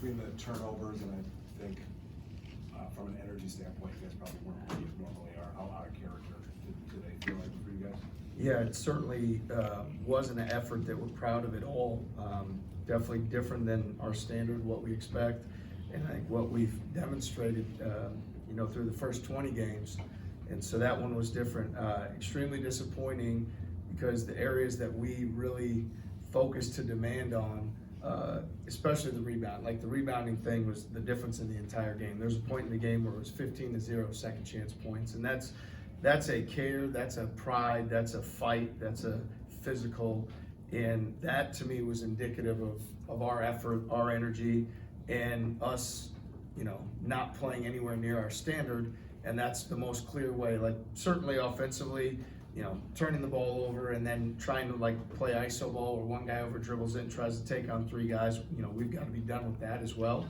between the turnovers and I think from an energy standpoint, you guys probably weren't what you normally are. How out of character do they feel like for you guys? Yeah, it certainly wasn't an effort that we're proud of at all. Definitely different than our standard, what we expect, and I think what we've demonstrated, through the first 20 games. And so that one was different. Extremely disappointing because the areas that we really focused to demand on, especially the rebound. Like the rebounding thing was the difference in the entire game. There's a point in the game where it was 15-0 second chance points, and that's a care, that's a pride, that's a fight, that's a physical, and that to me was indicative of our effort, our energy, and us, not playing anywhere near our standard. And that's the most clear way. Like certainly offensively, turning the ball over and then trying to play iso ball where one guy over dribbles it and tries to take on three guys. We've got to be done with that as well.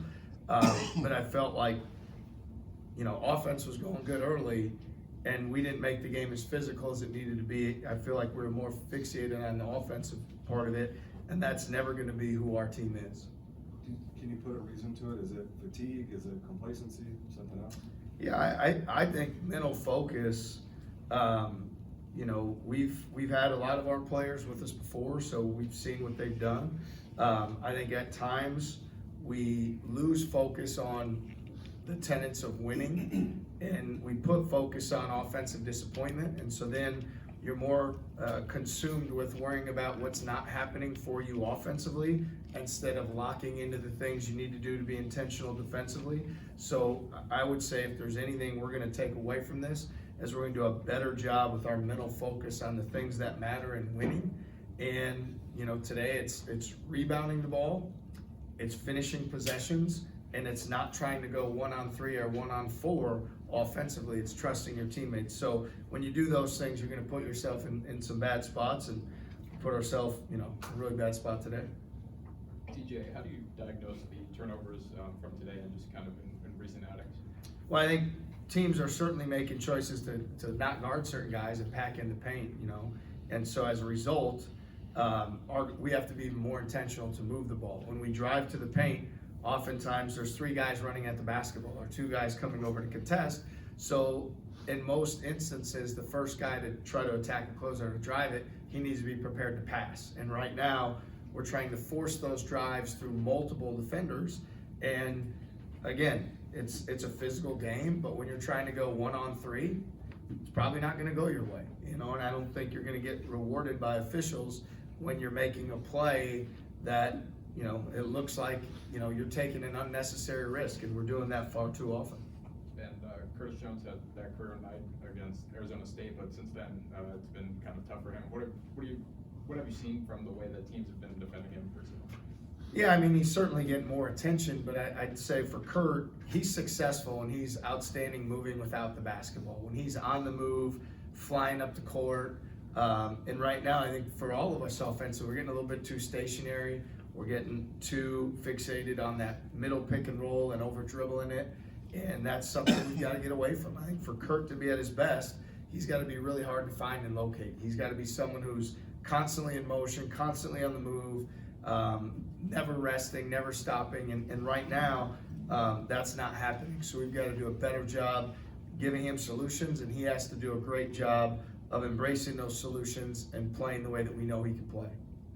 But I felt like, offense was going good early, and we didn't make the game as physical as it needed to be. I feel like we were more fixated on the offensive part of it, and that's never going to be who our team is. Can you put a reason to it? Is it fatigue? Is it complacency? Something else? Yeah, I think mental focus. We've had a lot of our players with us before, so we've seen what they've done. I think at times we lose focus on the tenets of winning, and we put focus on offensive disappointment, and so then you're more consumed with worrying about what's not happening for you offensively instead of locking into the things you need to do to be intentional defensively. So I would say if there's anything we're going to take away from this, is we're going to do a better job with our mental focus on the things that matter and winning. And today it's rebounding the ball, it's finishing possessions, and it's not trying to go 1-on-3 or 1-on-4 offensively. It's trusting your teammates. So when you do those things, you're going to put yourself in some bad spots, and put ourselves in a really bad spot today. TJ, how do you diagnose the turnovers from today and just kind of in recent outings? Well, I think teams are certainly making choices to not guard certain guys and pack in the paint, and so as a result, we have to be more intentional to move the ball. When we drive to the paint, oftentimes there's three guys running at the basketball or two guys coming over to contest. So in most instances, the first guy to try to attack the closeout or drive it, he needs to be prepared to pass. And right now, we're trying to force those drives through multiple defenders. And again, it's a physical game, but when you're trying to go 1-on-3, it's probably not going to go your way, and I don't think you're going to get rewarded by officials when you're making a play that, it looks like, you're taking an unnecessary risk, and we're doing that far too often. And Curtis Jones had that career night against Arizona State, but since then it's been kind of tough for him. What have you seen from the way that teams have been defending him recently? Yeah, he's certainly getting more attention, but I'd say for Kurt, he's successful and he's outstanding moving without the basketball. When he's on the move, flying up the court, and right now I think for all of us offensively, we're getting a little bit too stationary. We're getting too fixated on that middle pick and roll and over dribbling it, and that's something we've got to get away from. I think for Kurt to be at his best, he's got to be really hard to find and locate. He's got to be someone who's constantly in motion, constantly on the move, never resting, never stopping, and right now that's not happening. So we've got to do a better job giving him solutions, and he has to do a great job of embracing those solutions and playing the way that we know he can play.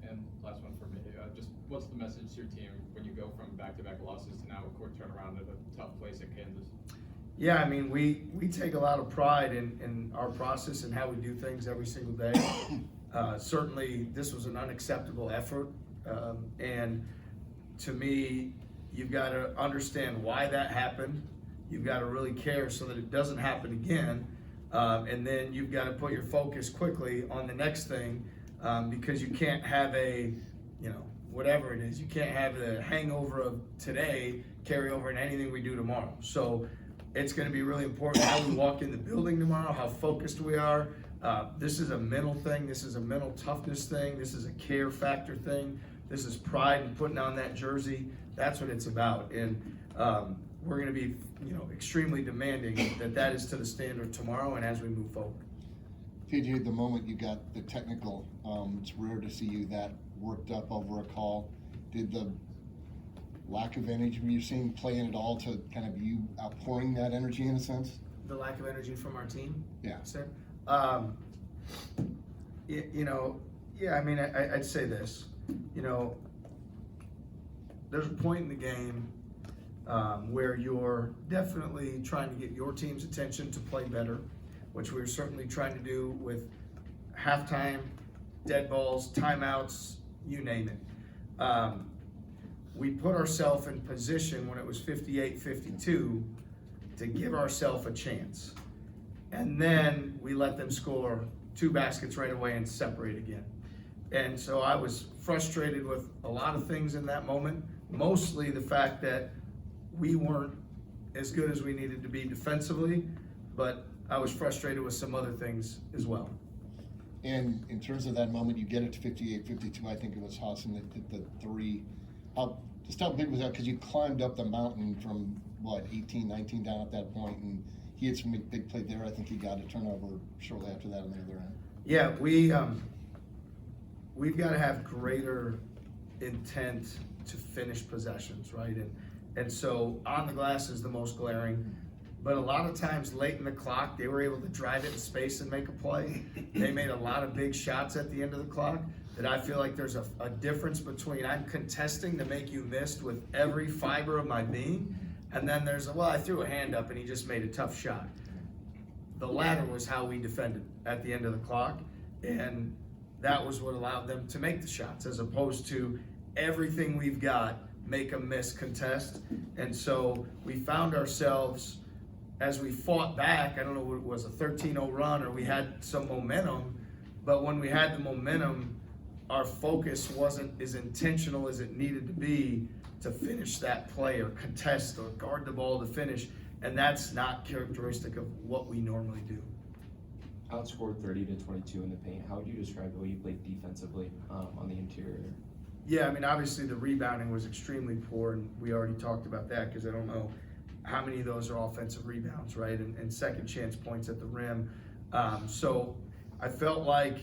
And last one for me, just what's the message to your team when you go from back-to-back losses to now a quick turnaround at a tough place in Kansas? Yeah, we take a lot of pride in our process and how we do things every single day. Certainly, this was an unacceptable effort, and to me, you've got to understand why that happened. You've got to really care so that it doesn't happen again, and then you've got to put your focus quickly on the next thing, because you can't have whatever it is, you can't have the hangover of today carry over in anything we do tomorrow. So it's going to be really important how we walk in the building tomorrow, how focused we are. This is a mental thing. This is a mental toughness thing. This is a care factor thing. This is pride in putting on that jersey. That's what it's about. And we're going to be, extremely demanding that is to the standard tomorrow and as we move forward. TJ, the moment you got the technical, it's rare to see you that worked up over a call. Did the lack of energy you're seeing play in at all to kind of you outpouring that energy in a sense? The lack of energy from our team? Yeah. Sir? You know, yeah, I mean, I'd say this, you know, there's a point in the game where you're definitely trying to get your team's attention to play better, which we're certainly trying to do with halftime, dead balls, timeouts, you name it. We put ourselves in position when it was 58-52 to give ourselves a chance. And then we let them score 2 baskets right away and separate again. And so I was frustrated with a lot of things in that moment, mostly the fact that we weren't as good as we needed to be defensively, but I was frustrated with some other things as well. And in terms of that moment, you get it to 58-52, I think it was Hassan that hit the 3. How big was that? Because you climbed up the mountain from, 18, 19 down at that point, and he had some big play there. I think he got a turnover shortly after that on the other end. Yeah, we've got to have greater intent to finish possessions, right? And so on the glass is the most glaring. But a lot of times late in the clock, they were able to drive it in space and make a play. They made a lot of big shots at the end of the clock that I feel like there's a difference between I'm contesting to make you miss with every fiber of my being, and then there's I threw a hand up and he just made a tough shot. The latter was how we defended at the end of the clock, and that was what allowed them to make the shots, as opposed to everything we've got, make a miss, contest. And so we found ourselves, as we fought back, I don't know what it was, a 13-0 run, or we had some momentum, but when we had the momentum, our focus wasn't as intentional as it needed to be to finish that play or contest or guard the ball to finish, and that's not characteristic of what we normally do. Outscored 30-22 in the paint. How would you describe the way you played defensively on the interior? Yeah, I mean, obviously the rebounding was extremely poor, and we already talked about that because I don't know how many of those are offensive rebounds, right? And second chance points at the rim. So I felt like,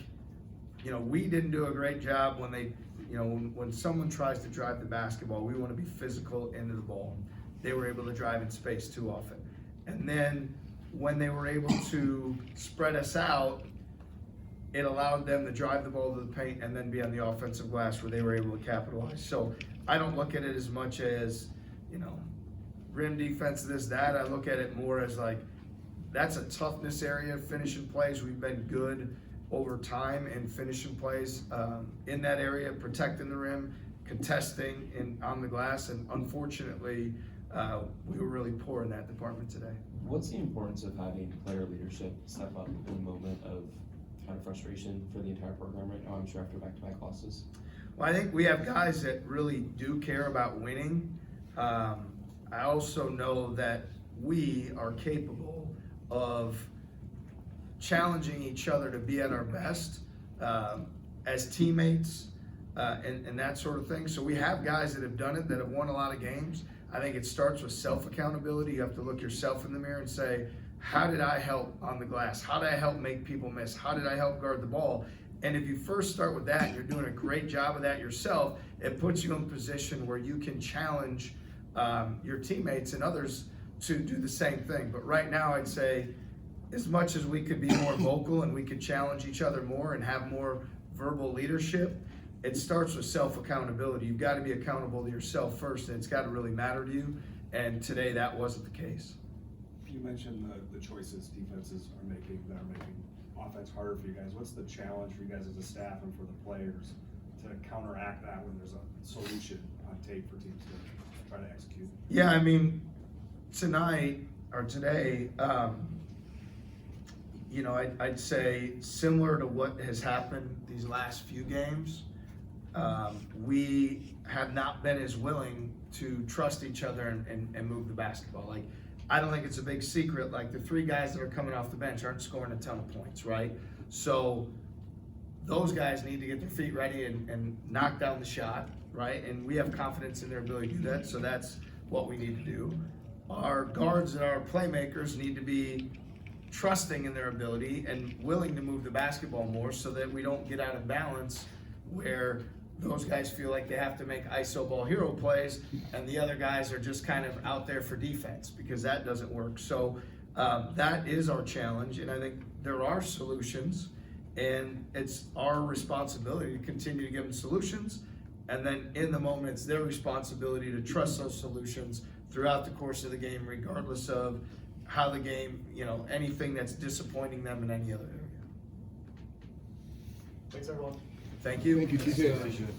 we didn't do a great job when they, when someone tries to drive the basketball, we want to be physical into the ball. They were able to drive in space too often. And then when they were able to spread us out, it allowed them to drive the ball to the paint and then be on the offensive glass where they were able to capitalize. So I don't look at it as much as, rim defense, this, that. I look at it more as like, that's a toughness area, finishing plays. We've been good over time in finishing plays in that area, protecting the rim, contesting on the glass, and unfortunately, we were really poor in that department today. What's the importance of having player leadership step up in a moment of kind of frustration for the entire program right now, I'm sure after back-to-back losses? Well, I think we have guys that really do care about winning. I also know that we are capable of challenging each other to be at our best as teammates and that sort of thing. So we have guys that have done it, that have won a lot of games. I think it starts with self-accountability. You have to look yourself in the mirror and say, how did I help on the glass? How did I help make people miss? How did I help guard the ball? And if you first start with that, and you're doing a great job of that yourself, it puts you in a position where you can challenge your teammates and others to do the same thing. But right now, I'd say, as much as we could be more vocal and we could challenge each other more and have more verbal leadership, it starts with self-accountability. You've got to be accountable to yourself first, and it's got to really matter to you. And today, that wasn't the case. You mentioned the choices defenses are making that are making offense harder for you guys. What's the challenge for you guys as a staff and for the players to counteract that when there's a solution on tape for teams to try to execute? Yeah, I mean, tonight or today, I'd say similar to what has happened these last few games, we have not been as willing to trust each other and move the basketball. Like, I don't think it's a big secret, like the 3 guys that are coming off the bench aren't scoring a ton of points, right? So those guys need to get their feet ready and knock down the shot, right? And we have confidence in their ability to do that, so that's what we need to do. Our guards and our playmakers need to be trusting in their ability and willing to move the basketball more so that we don't get out of balance where those guys feel like they have to make iso ball hero plays, and the other guys are just kind of out there for defense, because that doesn't work. So that is our challenge, and I think there are solutions, and it's our responsibility to continue to give them solutions, and then in the moment, it's their responsibility to trust those solutions throughout the course of the game, regardless of how the game, anything that's disappointing them in any other area. Thanks, everyone. Thank you. Thank you, TJ.